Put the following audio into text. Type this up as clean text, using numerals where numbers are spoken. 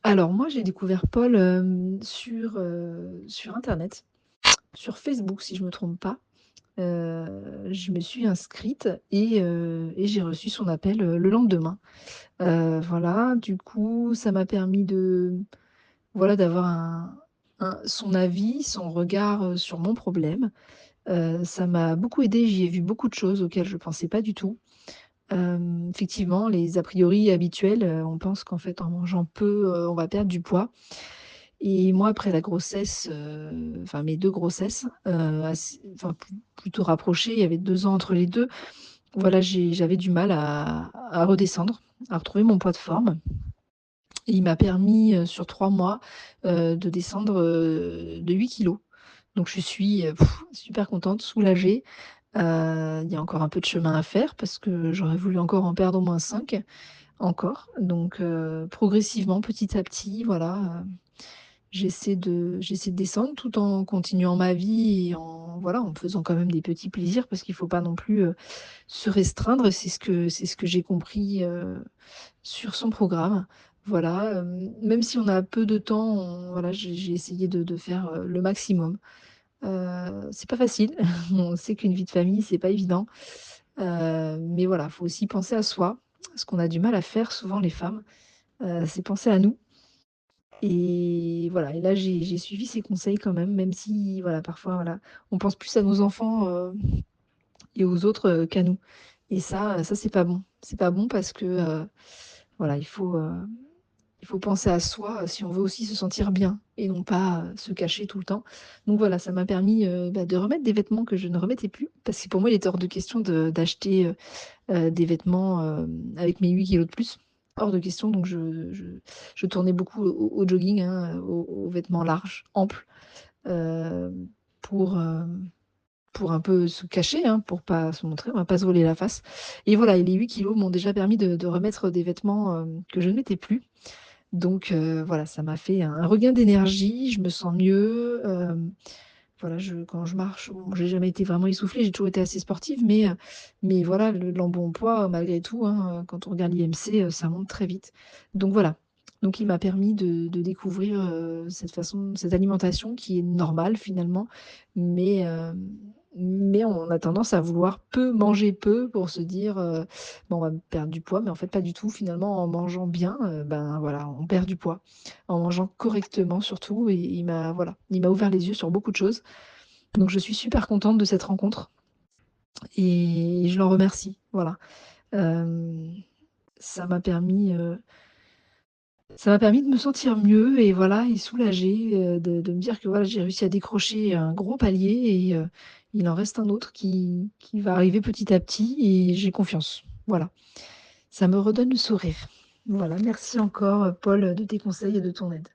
Alors moi, j'ai découvert Paul, sur internet, sur Facebook si je me trompe pas. Je me suis inscrite et j'ai reçu son appel, le lendemain. Voilà, du coup, ça m'a permis de voilà, d'avoir son avis, son regard, sur mon problème. Ça m'a beaucoup aidée, j'y ai vu beaucoup de choses auxquelles je pensais pas du tout. Effectivement, les a priori habituels, on pense qu'en fait, en mangeant peu, on va perdre du poids. Et moi, après la grossesse, enfin mes 2 grossesses, assez enfin plutôt rapprochées, il y avait 2 ans entre les 2. Voilà, j'avais du mal à redescendre, à retrouver mon poids de forme. Et il m'a permis, sur 3 mois, de descendre, de 8 kilogrammes. Donc je suis, super contente, soulagée. Il y a encore un peu de chemin à faire parce que j'aurais voulu encore en perdre au moins 5, encore. Donc progressivement, petit à petit, voilà, j'essaie de descendre tout en continuant ma vie et en voilà, en me faisant quand même des petits plaisirs parce qu'il faut pas non plus, se restreindre. C'est ce que j'ai compris, sur son programme. Voilà, même si on a peu de temps, voilà, j'ai essayé de faire, le maximum. C'est pas facile. On sait qu'une vie de famille, c'est pas évident, mais voilà, faut aussi penser à soi. Ce qu'on a du mal à faire souvent les femmes, c'est penser à nous. Et voilà, et là, j'ai suivi ses conseils quand même, même si voilà, parfois, voilà, on pense plus à nos enfants, et aux autres, qu'à nous. Et ça, c'est pas bon. C'est pas bon parce que, voilà, il faut penser à soi, si on veut aussi se sentir bien et non pas, se cacher tout le temps. Donc voilà, ça m'a permis, de remettre des vêtements que je ne remettais plus parce que pour moi, il était hors de question d'acheter, des vêtements, avec mes 8 kilogrammes de plus. Hors de question, donc je tournais beaucoup au jogging, hein, aux vêtements larges, amples, hem, pour, pour un peu se cacher, hein, pour pas se montrer, on va pas se voiler la face. Et voilà, et les 8 kilogrammes m'ont déjà permis de remettre des vêtements, que je ne mettais plus. Donc voilà, ça m'a fait un regain d'énergie, je me sens mieux, voilà, quand je marche, bon, j'ai jamais été vraiment essoufflée, j'ai toujours été assez sportive, mais voilà, l'embonpoint malgré tout, hein, quand on regarde l'IMC, ça monte très vite. Donc voilà, donc il m'a permis de découvrir, cette alimentation qui est normale finalement, mais mais on a tendance à vouloir peu manger peu pour se dire, «Bah, on va perdre du poids», mais en fait pas du tout. Finalement, en mangeant bien, ben, voilà, on perd du poids. En mangeant correctement surtout, et il m'a ouvert les yeux sur beaucoup de choses. Donc je suis super contente de cette rencontre et je l'en remercie, voilà. Hem, ça m'a permis, ça m'a permis de me sentir mieux et voilà, et soulagée, de me dire que voilà, j'ai réussi à décrocher un gros palier et il en reste un autre qui va arriver petit à petit et j'ai confiance. Voilà, ça me redonne le sourire. Voilà, merci encore, Paul, de tes conseils et de ton aide.